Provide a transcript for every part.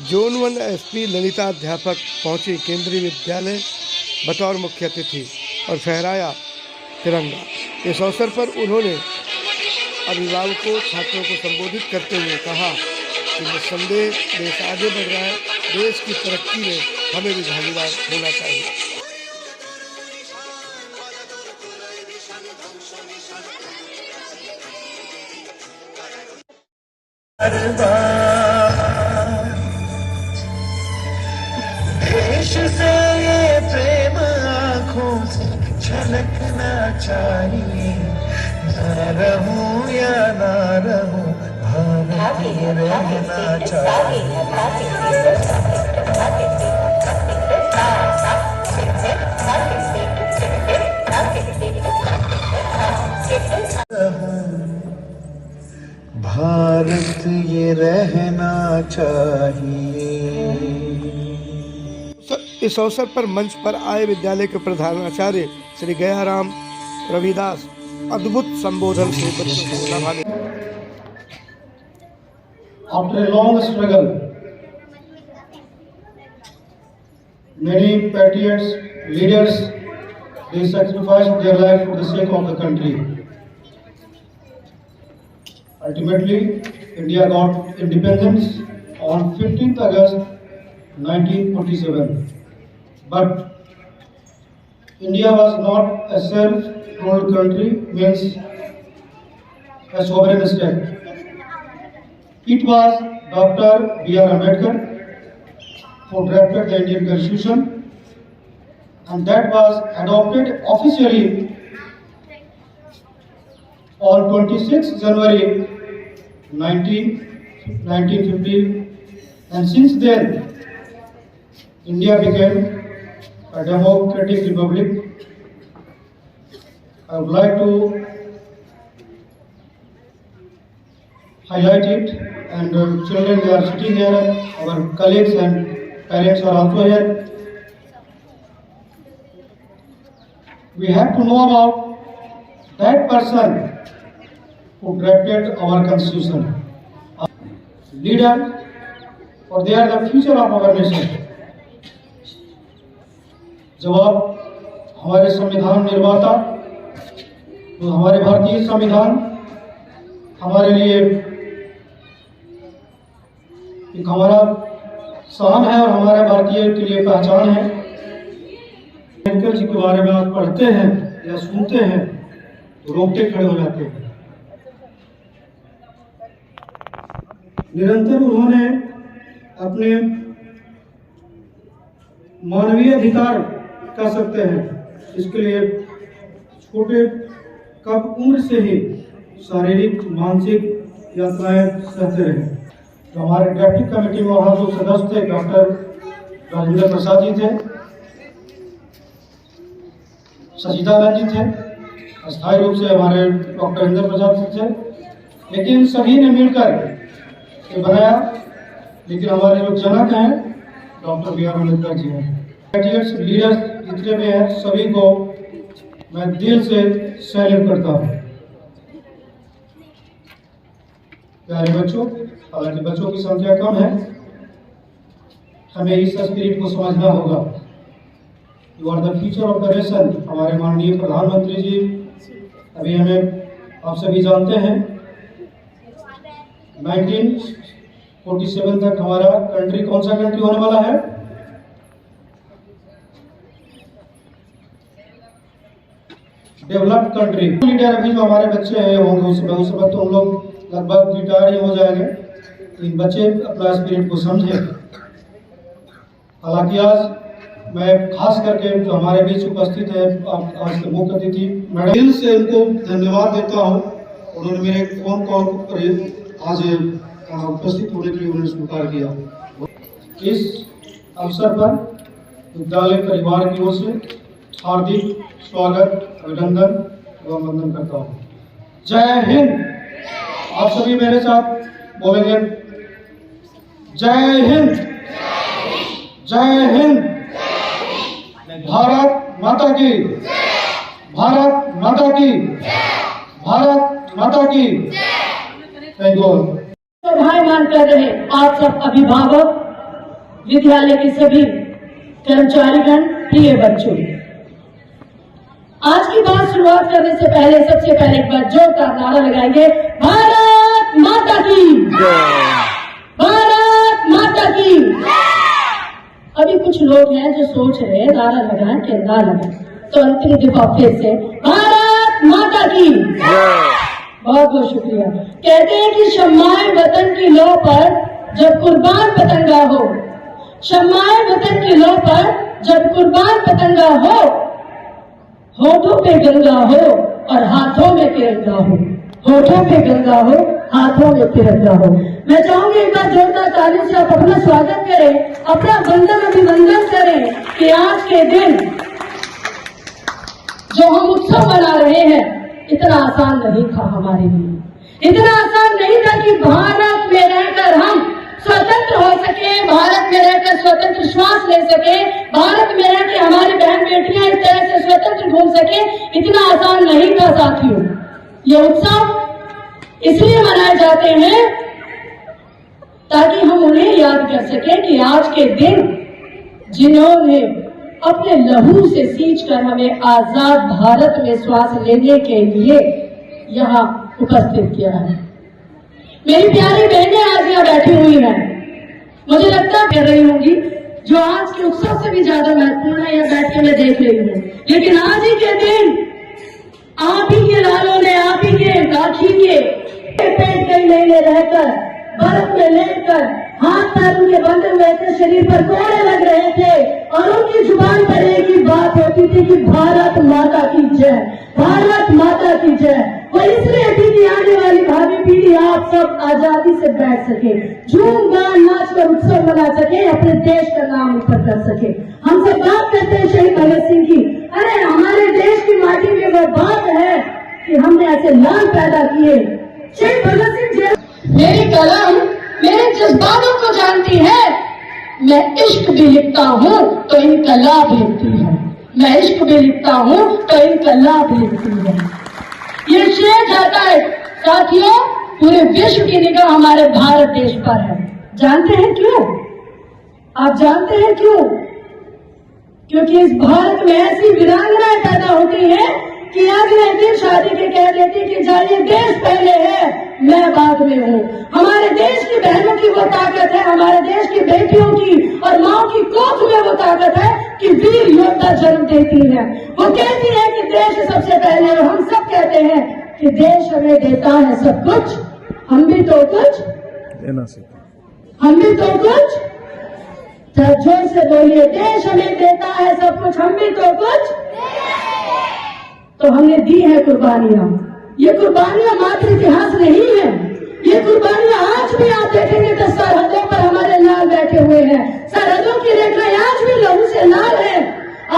Zone 1 SP Lalita अध्यापक पहुंची केंद्रीय विद्यालय बतौर मुख्य अतिथि और फहराया तिरंगा। इस अवसर पर उन्होंने अभिभावकों छात्रों को संबोधित करते हुए कहा कि निस्संदेह देश आगे बढ़ रहा है, देश की तरक्की में हमें भी भागीदार होना चाहिए। देश से ये प्रेम आँखों से झलकना चाहिए, न रहूं या ना रहूं भारत में रहना चाहिए। भारत ये रहना चाहिए। इस अवसर पर मंच पर आए विद्यालय के प्रधानाचार्य श्री गयाराम रविदास अद्भुत संबोधन से बच्चों को Labhane. After a long struggle, many patriots, leaders, they sacrificed their life for the sake of the country. Ultimately, India got independence on 15th August 1947. But India was not a self-ruled country, means a sovereign state. It was Dr. B.R. Ambedkar who drafted the Indian Constitution, and that was adopted officially on 26 January 1950, and since then India became a democratic republic. I would like to highlight it, and children, they are sitting here, our colleagues and parents are also here. We have to know about that person who drafted our constitution. Leader, or they are the future of our nation. जब आप हमारे संविधान निर्माता, तो हमारे भारतीय संविधान हमारे लिए एक हमारा शान है और हमारे भारतीय के लिए पहचान है। अंबेडकर जी के बारे में आप पढ़ते हैं या सुनते हैं तो रोंगटे खड़े हो जाते हैं। निरंतर उन्होंने अपने मानवीय अधिकार कह सकते हैं, इसके लिए छोटे कम उम्र से ही शारीरिक मानसिक यातनाएं सहते रहे। तो हमारे ड्राफ्टिंग कमेटी में वहाँ जो सदस्य थे, डॉक्टर राजेंद्र प्रसाद जी थे, सचिदानंद जी थे, अस्थायी रूप से हमारे डॉक्टर इंद्र प्रसाद जी थे, लेकिन सभी ने मिलकर ये बनाया। लेकिन हमारे जो जनक हैं doctor B are Ambedkar ji हैं। पैट्रियट्स, लीडर्स जितने भी हैं, सभी को मैं दिल से सैल्यूट करता हूँ। प्यारे बच्चों, हालांकि बच्चों की संख्या कम है, हमें इस स्पिरिट को समझना होगा। You are the future of the nation. हमारे माननीय प्रधानमंत्री जी, अभी हमें आप सभी जानते हैं, 1947 तक हमारा कंट्री कौन सा कंट्री होने वाला है? Developed country. लीडर अभी जो हमारे बच्चे हैं होंगे उस वक्त तो हम लोग लगभग रिटायर ही हो जाएंगे। इन बच्चे अपना स्पिरिट को समझे। हालांकि आज मैं खास करके जो हमारे बीच उपस्थित है, आज के मुख्य अतिथि, मैं दिल से उनको धन्यवाद देता हूँ। उन्होंने मेरे फोन कॉल पर आज उपस्थित होने के लिए उन्होंने स्वीकार किया। इस अवसर पर विद्यालय परिवार की ओर से हार्दिक स्वागत, अभिनंदन एवं वंदन करता हूँ। जय हिंद। आप सभी मेरे साथ बोलेंगे, जय हिंद, जय हिंद। भारत माता की, भारत माता की, भारत माता की। Thank you. भाईमान कर रहे आप सब अभिभावक, विद्यालय के सभी कर्मचारीगण, प्रिय बच्चों, आज की बात शुरुआत करने से पहले सबसे पहले एक बार जोरदार नारा लगाएंगे, भारत माता की जय, भारत माता की जय। अभी कुछ लोग हैं जो सोच रहे हैं नारा लगाएं कि ना लगाएं, तो अंतिम दफा फिर से भारत माता की जय। बहुत बहुत शुक्रिया। कहते हैं कि शम्माए वतन की लौ पर जब कुर्बान पतंगा हो, शम्माए वतन की लौ पर जब कुर्बान पतंगा हो, होठों पे गंगा हो और हाथों में तिरंगा हो, होठों पे गंगा हो, हाथों में तिरंगा हो। मैं चाहूंगी एक बार जोरदार ताली से आप अपना स्वागत करें, अपना वंदन अभिवंदन करें कि आज के दिन जो हम उत्सव मना रहे हैं इतना आसान नहीं था हमारे लिए, इतना आसान नहीं था कि भारत में रहकर हम स्वतंत्र हो सके, भारत में रहकर स्वतंत्र श्वास ले सके, भारत में रहकर हमारी बहन बेटियां इस तरह से स्वतंत्र घूम सके, इतना आसान नहीं था साथियों। ये उत्सव इसलिए मनाए जाते हैं ताकि हम उन्हें याद कर सके कि आज के दिन जिन्होंने अपने लहू से सींचकर हमें आजाद भारत में श्वास लेने के लिए यहाँ उपस्थित किया है। मेरी प्यारी बहनें आज यहाँ बैठी हुई हैं, मुझे लगता कर रही होंगी जो आज के उत्सव से भी ज्यादा महत्वपूर्ण है, यहाँ बैठ के मैं देख रही हूँ। लेकिन आज ही के दिन आप ही के लालों ने, आप ही के राखी के पेट कई महीने रहकर बर्फ में लेटकर हाथ पैरों के बंधे हुए थे, शरीर पर कोड़े लग रहे थे और उनकी जुबान पर एक ही बात होती थी कि भारत माता की जय, भारत माता की जय। वो इसलिए थी कि आने वाली भावी पीढ़ी आप सब आजादी से बैठ सके, झूम गान नाच कर उत्सव मना सके, अपने देश का नाम ऊपर कर सके। हम सब बात करते हैं शहीद भगत सिंह की, अरे हमारे देश की माटी में वो बात है कि हमने ऐसे लाल पैदा किए। शहीद भगत सिंह मेरी कलम मेरे जज्बातों को जानती है, मैं इश्क भी लिखता हूँ तो इनकलाब लिखती है, मैं इश्क भी लिखता हूँ तो इनकलाब लिखती है। ये शेर जाता है साथियों, पूरे विश्व की निगाह हमारे भारत देश पर है। जानते हैं क्यों? आप जानते हैं क्यों? क्योंकि इस भारत में ऐसी वीरांगनाएं पैदा होती हैं कि अगले दिन शादी के कह देती कि जाइए देश पहले है, मैं बाद में हूँ। हमारे देश की बहनों की वो ताकत है, हमारे देश की बेटियों की और माँ की कोख में वो ताकत है कि वीर योद्धा जन्म देती है। वो कहती है कि देश सबसे पहले, और हम सब कहते हैं कि देश हमें देता है सब कुछ, हम भी तो कुछ देना सीखो, हम भी तो कुछ। जोर से बोलिए, देश हमें देता है सब कुछ, हम भी तो कुछ। तो हमने दी है कुर्बानियां। ये कुर्बानियां मात्र इतिहास नहीं है, ये कुर्बानियां आज भी आप देखेंगे तो सरहदों पर हमारे लाल बैठे हुए हैं, सरहदों की रेखाएं आज भी लहू से लाल है।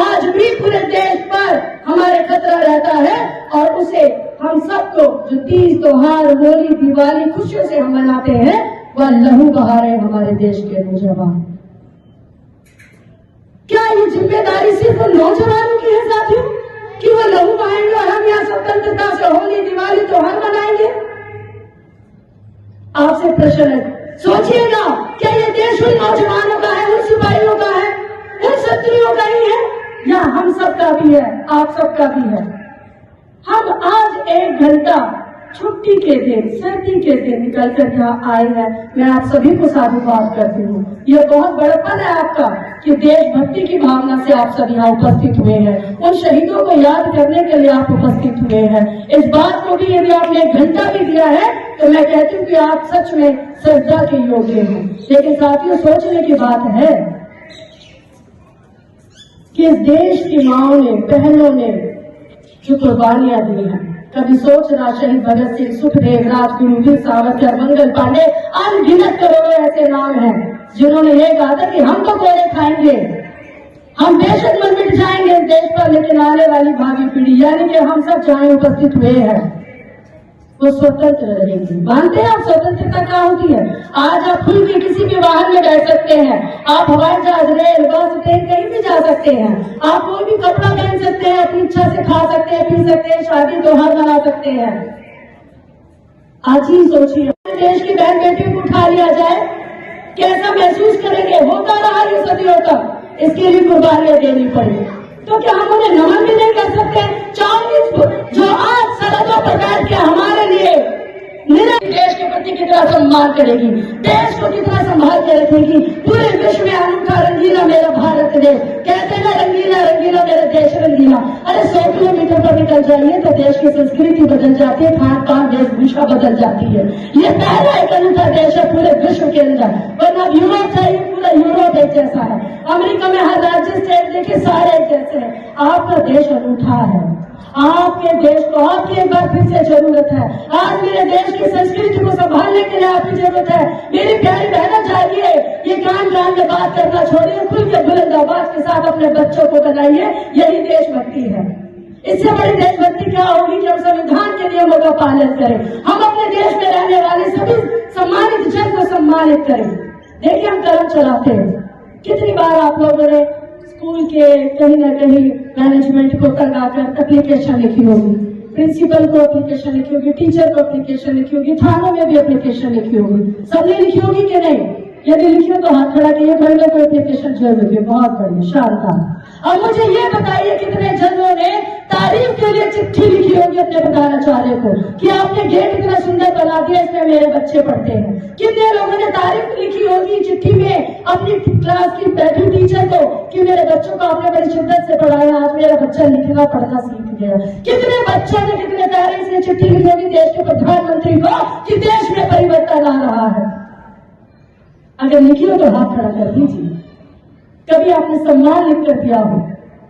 आज भी पूरे देश पर हमारे खतरा रहता है और उसे हम सबको जो तीज त्योहार, होली, दिवाली खुशियों से हम मनाते हैं, वह लहू बहा रहे हमारे देश के नौजवान। क्या ये जिम्मेदारी सिर्फ उन नौजवानों की है साथियों कि वो लहू बहाएंगे और हम यहाँ स्वतंत्रता से होली, दिवाली त्योहार मनाएंगे? आपसे प्रश्न है, सोचिएगा, क्या ये देश उन नौजवानों का है, उन सिपाहियों का है, उन क्षत्रियों का ही है, या हम सबका भी है, आप सबका भी है? हम आज 1 घंटा छुट्टी के दिन, सर्दी के दिन निकल कर यहाँ आए हैं। मैं आप सभी को साधुवाद करती हूँ। यह बहुत बड़प्पन है आपका कि देशभक्ति की भावना से आप सब यहाँ उपस्थित हुए हैं, उन शहीदों को याद करने के लिए आप उपस्थित हुए हैं। इस बात को भी यदि आपने 1 घंटा भी दिया है तो मैं कहती हूँ कि आप सच में श्रद्धा के योग्य हैं। लेकिन साथियों, सोचने की बात है कि इस देश की माओं ने, बहनों ने जो कुर्बानियां दी हैं, कभी सोचना शहीद भगत सिंह, सुखदेव, राजगुरु, वीर सावरकर, मंगल पांडे, अनगिनत करोड़ों ऐसे नाम हैं जिन्होंने ये कहा था कि हम तो कोड़े खाएंगे, हम बेशक मर मिट जाएंगे इस देश पर, लेकिन आने वाली भावी पीढ़ी, यानी कि हम सब जहाँ उपस्थित हुए हैं, वो स्वतंत्र रहेंगे। मानते हैं आप स्वतंत्रता क्या होती है? आज आप खुल के किसी भी वाहन में बैठ सकते हैं, आप हवाई जहाज, रेल, बस, ट्रेन कहीं भी जा सकते हैं, आप कोई भी कपड़ा पहन सकते हैं, अपनी इच्छा से खा सकते हैं, पी सकते हैं, शादी त्योहार मना सकते हैं। आज ही सोचिए, देश की बहन बेटियों को उठा लिया जाए, कैसा महसूस करेंगे? होता रहा गालियां देनी पड़ी, तो क्या हम उन्हें नमन भी नहीं कर सकते? चाइनीज जो आज सरहदों पर बैठ के हमारे लिए देश के प्रति कितना सम्मान करेगी, देश को कितना संभाल के रखेगी, पूरे विश्व में अनूठा रंगीला मेरा भारत देश, कहते हैं रंगीला रंगीला मेरा देश रंगीला। अरे 100 किलोमीटर पर निकल जाइए तो देश की संस्कृति बदल जाती है, खान पान वेशभूषा बदल जाती है। ये पहला एक अनूठा देश है पूरे विश्व के अंदर, वरना यूरोप चाहिए, पूरा यूरोप एक जैसा है। अमेरिका में हर राज्य स्टेट देखिए सारे एक जैसे हैं। आपका देश अनूठा है, आपके देश को आपकी एक बार फिर से जरूरत है। आज मेरे देश की संस्कृति को संभालने के लिए आपकी जरूरत है। मेरी प्यारी बहनों, जाइए, ये कान कान में बात करना छोड़िए, खुल के बुलंद आवाज के साथ अपने बच्चों को बनाइए। यही देशभक्ति है। इससे बड़ी देशभक्ति क्या होगी कि हम संविधान के नियमों का पालन करें, हम अपने देश में रहने वाले सभी सम्मानित जन को सम्मानित करें। देखिए, हम कलम चलाते हैं, कितनी बार आप लोगों ने स्कूल के कहीं ना कहीं मैनेजमेंट को लगाकर एप्लीकेशन लिखी होगी, प्रिंसिपल को एप्लीकेशन लिखी होगी, टीचर को एप्लीकेशन लिखी होगी, थानों में भी एप्लीकेशन लिखी होगी। सबने लिखी होगी कि नहीं? यदि लिखी हो तो हाथ खड़ा कीजिए, घर में कोई एप्लीकेशन जरूर है। बहुत बढ़िया, शानदार। अब मुझे ये बताइए, कितने जनों ने तारीफ के लिए चिट्ठी लिखी होगी अपने प्रधानाचार्य को कि आपने गेट इतना सुंदर बना दिया, इसमें मेरे बच्चे पढ़ते हैं। कितने लोगों ने तारीफ लिखी होगी चिट्ठी में अपनी क्लास की बैठी टीचर को कि मेरे बच्चों को आपने बड़ी शिद्दत से पढ़ाया, आज मेरा बच्चा लिखना पढ़ना सीख गया। कितने बच्चों ने कितने तारीफ से चिट्ठी लिखी होगी देश के प्रधानमंत्री को कि देश में परिवर्तन आ रहा है। अगर लिखी हो तो हाथ खड़ा कर दीजिए। कभी आपने सम्मान लिख कर दिया हो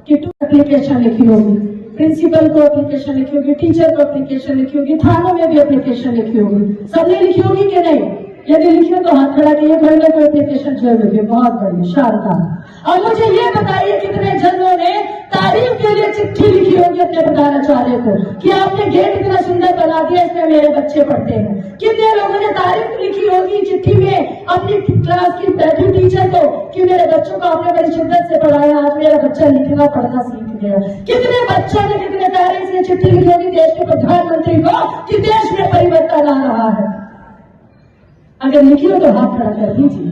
कि टू एप्लीकेशन लिखी होगी, प्रिंसिपल को एप्लीकेशन लिखी होगी, टीचर को एप्लीकेशन लिखी होगी, थानों में भी एप्लीकेशन लिखी होगी। सबने लिखी होगी कि नहीं? यदि लिखी हो तो हाथ खड़ा कीजिए, घर में कोई एप्लीकेशन जरूर है। बहुत बढ़िया, शानदार। अब मुझे ये बताइए, कितने जनों ने तारीफ के लिए चिट्ठी लिखी होगी अपने प्रधानाचार्य को कि आपने गेट इतना सुंदर बना दिया, इसमें मेरे बच्चे पढ़ते हैं। कितने लोगों ने तारीफ लिखी होगी चिट्ठी में अपनी क्लास की बैठी टीचर को कि मेरे बच्चों को आपने बड़ी शिद्दत से पढ़ाया, आज मेरा बच्चा लिखना पढ़ना सीख गया। कितने बच्चों ने कितने तारीफ से चिट्ठी लिखी होगी देश के प्रधानमंत्री को कि देश में परिवर्तन आ रहा है। अगर लिखी हो तो हाथ खड़ा कर दीजिए।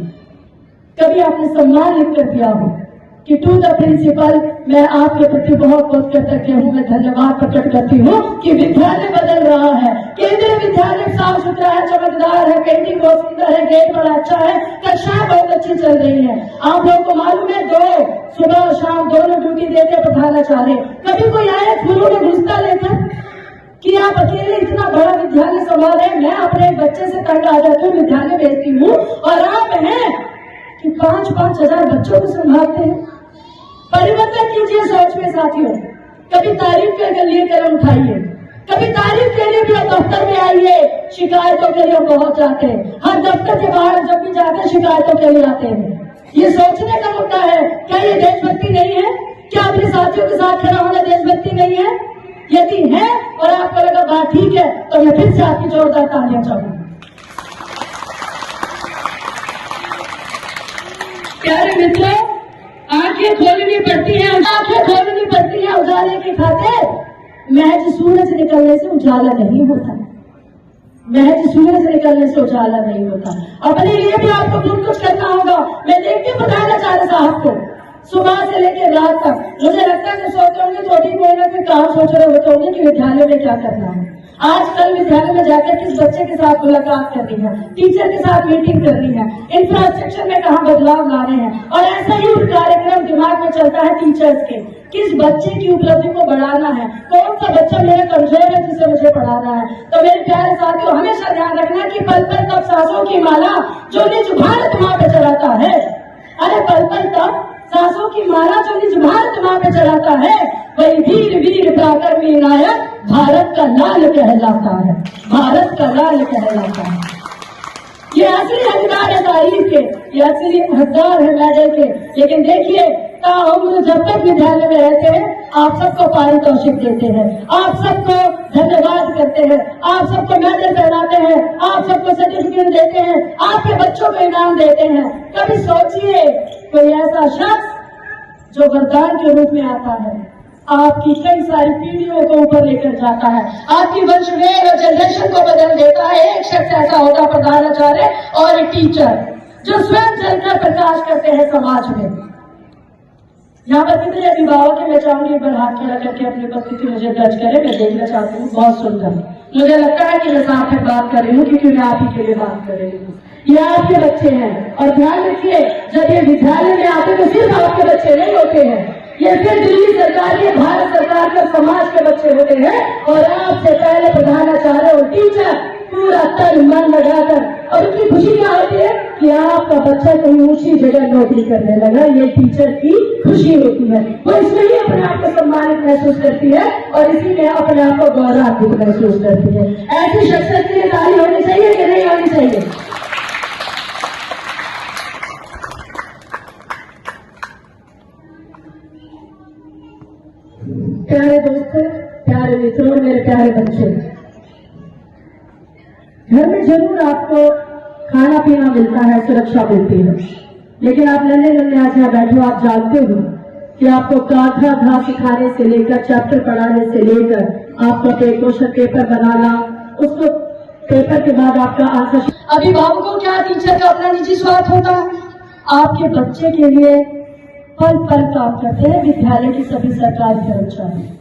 कभी आपने सम्मान लिख कर दिया हो कि टू द प्रिंसिपल, मैं आपके प्रति बहुत बहुत कृतज्ञ हूँ, मैं धन्यवाद प्रकट करती हूँ कि विद्यालय बदल रहा है, केंद्रीय विद्यालय साफ सुथरा है, चमकदार है, पेंटिंग बहुत सुंदर है, गेट बड़ा अच्छा है, कक्षाएं बहुत अच्छी चल रही है। आप लोगों को मालूम है, सुबह और शाम दोनों ड्यूटी देते हैं प्रधानाचार्य। कभी कोई आए फूलों में घुसता लेकर कि आप अकेले इतना बड़ा विद्यालय संभाल रहे? मैं अपने बच्चे से तंग आ जाती हूँ, विद्यालय भेजती हूँ, और आप हैं कि 5-5 हजार बच्चों को संभालते हैं। परिवर्तन कीजिए सोच में साथियों। कभी तारीफ के लिए कदम उठाइए, कभी तारीफ के लिए भी आप दफ्तर में आइए, शिकायतों के लिए बहुत जाते हैं। हर दफ्तर के बाहर जब भी जाते हैं शिकायतों के लिए आते हैं। ये सोचने का मुद्दा है, क्या ये देशभक्ति नहीं है? क्या अपने साथियों के साथ खड़ा होना देशभक्ति नहीं है? यदि है और आपको लगा बात ठीक है तो मैं फिर से आपकी जोरदार तालियां चाहूंगी। प्यारे मित्रों, आंखें खोलनी पड़ती हैं, आंखें खोलनी पड़ती हैं उजाले की खातिर। महज सूरज निकलने से उजाला नहीं होता, महज सूरज निकलने से उजाला नहीं होता। अपने लिए भी आपको बहुत कुछ करना होगा। मैं देखती हूँ प्रधानाचार्य साहब को सुबह से लेकर रात तक, मुझे लगता है सोचते होंगे तो भी कोई ना कोई काम सोच रहे होते होंगे कि विद्यालय में क्या करना है। आज कल विद्यालय में जाकर किस बच्चे के साथ मुलाकात करनी है, टीचर के साथ मीटिंग करनी है, इंफ्रास्ट्रक्चर में कहाँ बदलाव लाने हैं। और ऐसा ही कार्यक्रम दिमाग में चलता है टीचर्स के, किस बच्चे की उपलब्धि को बढ़ाना है, कौन सा बच्चा मेरा कमजोर है जिसे मुझे पढ़ाना है। तो मेरे प्यारे साथियों, हमेशा ध्यान रखना कि पल पल तक सांसों की माला जो निज भारत माँ पे चलाता है, अरे पल पल तक सांसों की माला जो निज भारत माँ पे चलाता है, वही वीर वीर पराक्रमी नायक भारत का लाल कहलाता है, भारत का लाल कहलाता है। ये असली हकदार है तारीफ के, ये असली हकदार है मेडल के। लेकिन देखिए, ताउम्र जब तक विद्यालय में रहते हैं आप सबको पारितोषिक देते हैं, आप सबको धन्यवाद करते हैं, आप सबको मेडल पहनाते हैं, आप सबको सर्टिफिकेट देते हैं, आपके बच्चों को इनाम देते हैं। कभी सोचिए, कोई ऐसा शख्स जो वरदान के रूप में आता है, आपकी कई सारी पीढ़ियों को ऊपर लेकर जाता है, आपकी वंशवेल और जनरेशन को बदल देता है। एक शख्स ऐसा होता है प्रधानाचार्य और एक टीचर जो स्वयं जलकर प्रकाश करते हैं समाज में। यहाँ पर कितने अभिभावक है, मैं चाहूंगी एक बार हाथ खड़ा करके अपनी उपस्थिति मुझे दर्ज करें, मैं देखना चाहती हूँ। बहुत सुंदर, मुझे लगता है कि मैं सार्थक बात कर रही हूँ क्योंकि मैं आप ही के लिए बात कर रही हूँ। ये आपके बच्चे हैं और ध्यान रखिए, जब ये विद्यालय में आते तो सिर्फ आपके बच्चे नहीं होते हैं, ये फिर दिल्ली सरकार के, भारत सरकार के, समाज के बच्चे होते हैं। और आपसे पहले प्रधानाचार्य और टीचर पूरा तन मन लगाकर, और उनकी खुशी क्या होती है कि आपका बच्चा कहीं ऊंची जगह नौकरी करने लगा, ये टीचर की खुशी होती है। वो इसमें ही अपने आप को सम्मानित महसूस करती है और इसी में अपने आप को गौरवान्वित महसूस करती है। ऐसी शख्सियत के लिए ताली होनी चाहिए कि नहीं होनी चाहिए? प्यारे दोस्तों, प्यारे मित्रों, मेरे प्यारे बच्चे, घर में जरूर आपको खाना पीना मिलता है, सुरक्षा मिलती है, लेकिन आप नन्हे नन्हे आज यहाँ बैठे हो, आप जानते हो कि आपको गाथा घा सिखाने से लेकर, चैप्टर पढ़ाने से लेकर आपका क्वेश्चन पेपर बनाना, उसको पेपर के बाद आपका आंसर। अभिभावकों क्या टीचर का अपना निजी स्वार्थ होता है? आपके बच्चे के लिए पल पल काम करते हैं विद्यालय की सभी सरकारी कर्मचारी।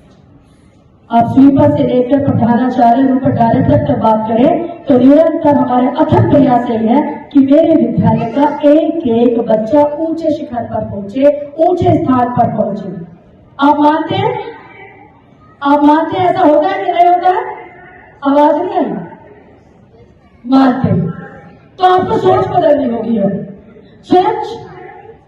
आप स्वीपर से लेकर प्रधानाचार्य, ऊपर डायरेक्टर तक बात करें तो निरंतर हमारे अथक प्रयास यही है कि मेरे विद्यालय का एक एक बच्चा ऊंचे शिखर पर पहुंचे, ऊंचे स्थान पर पहुंचे। आप मानते हैं? आप मानते हैं ऐसा होता है कि नहीं होता है? आवाज नहीं आई? मानते हैं तो आपको सोच बदलनी होगी। सोच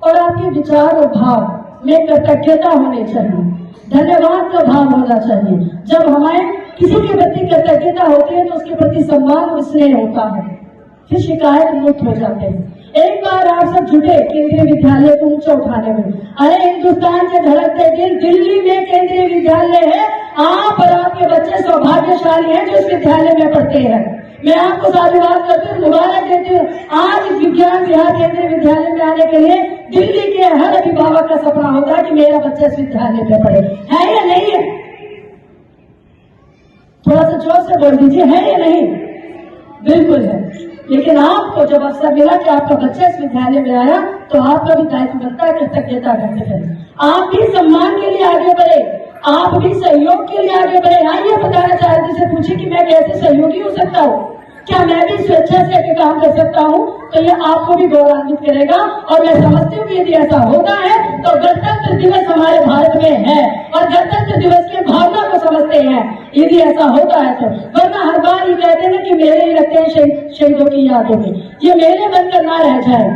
और आपके विचार और भाव में कृतज्ञता होनी चाहिए, धन्यवाद का भाव होना चाहिए। जब हमें किसी के प्रति कृतज्ञता होती है तो उसके प्रति सम्मान और स्नेह होता है, फिर शिकायत मुक्त हो जाते हैं। एक बार आप सब जुटे केंद्रीय विद्यालय को ऊंचा उठाने में। अरे हिंदुस्तान के धड़कते दिल, दिल्ली में केंद्रीय विद्यालय है। आप और आपके बच्चे सौभाग्यशाली हैं जो इस विद्यालय में पढ़ते हैं। मैं आपको साधुवाद करती हूँ, मुबारक देती हूँ। आज विज्ञान विहार केंद्रीय विद्यालय में आने के लिए दिल्ली के हर अभिभावक का सपना होता है कि मेरा बच्चा इस विद्यालय में पढ़े। है या नहीं है? थोड़ा सा जोर से बोल दीजिए, है या नहीं? बिल्कुल है। लेकिन आपको जब अवसर मिला कि आपका बच्चा इस विद्यालय में आया तो आपका भी दायित्व बनता है कृतज्ञता व्यक्त करें। आप भी सम्मान के लिए आगे बढ़े, आप भी सहयोग के लिए आगे बढ़े। आइए प्रधानाचार्य जी से पूछिए कि मैं कैसे सहयोगी हो सकता हूँ, क्या मैं भी स्वेच्छा से आके काम कर सकता हूँ? तो ये आपको भी गौरवान्वित करेगा। और मैं समझती हूँ कि यदि ऐसा होता है तो गणतंत्र दिवस हमारे भारत में है और गणतंत्र दिवस की भावना को समझते हैं यदि ऐसा होता है तो। वरना हर बार ये कहते हैं कि मेले ही रखते हैं शहीदों की यादों में, ये मेले बनकर ना रह जाए।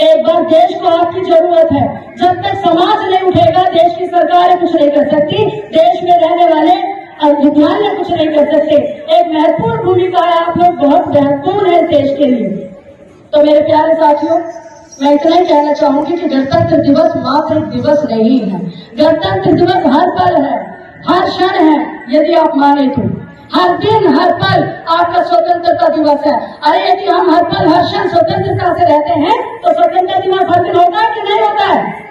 एक बार देश को आपकी जरूरत है। जब तक समाज नहीं उठेगा देश की सरकार कुछ नहीं कर सकती, देश में रहने वाले विद्यालय कुछ नहीं कर सकते। एक महत्वपूर्ण भूमिका है, आप लोग बहुत महत्वपूर्ण है देश के लिए। तो मेरे प्यारे साथियों, मैं इतना ही कहना चाहूंगी कि गणतंत्र दिवस मात्र एक दिवस नहीं है। गणतंत्र दिवस हर पल है, हर क्षण है। यदि आप माने तो हर दिन हर पल आपका स्वतंत्रता दिवस है। अरे यदि हम हर पल हर क्षण स्वतंत्रता से रहते हैं तो स्वतंत्रता दिवस हर दिन होता है कि नहीं होता है?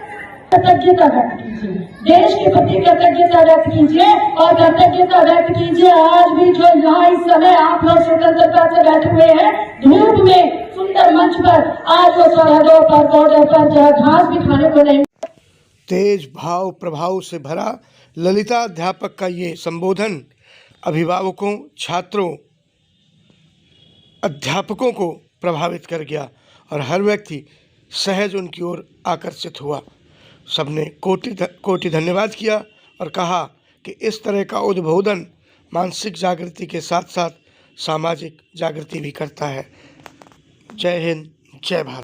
कृतज्ञता व्यक्त कीजिए, देश के प्रति कृतज्ञता व्यक्त कीजिए और कृतज्ञता व्यक्त कीजिए। आज भी जो यहाँ इस समय आप लोग स्वतंत्रता से बैठे हुए हैं धूप में सुंदर मंच पर, आज वो सरहदों पर, बॉर्डर पर जहाँ घास भी खाने को नहीं। तेज भाव प्रभाव से भरा ललिता अध्यापक का ये संबोधन अभिभावकों, छात्रों, अध्यापकों को प्रभावित कर गया और हर व्यक्ति सहज उनकी ओर आकर्षित हुआ। सबने कोटि धन्यवाद किया और कहा कि इस तरह का उद्बोधन मानसिक जागृति के साथ साथ सामाजिक जागृति भी करता है। जय हिंद, जय भारत।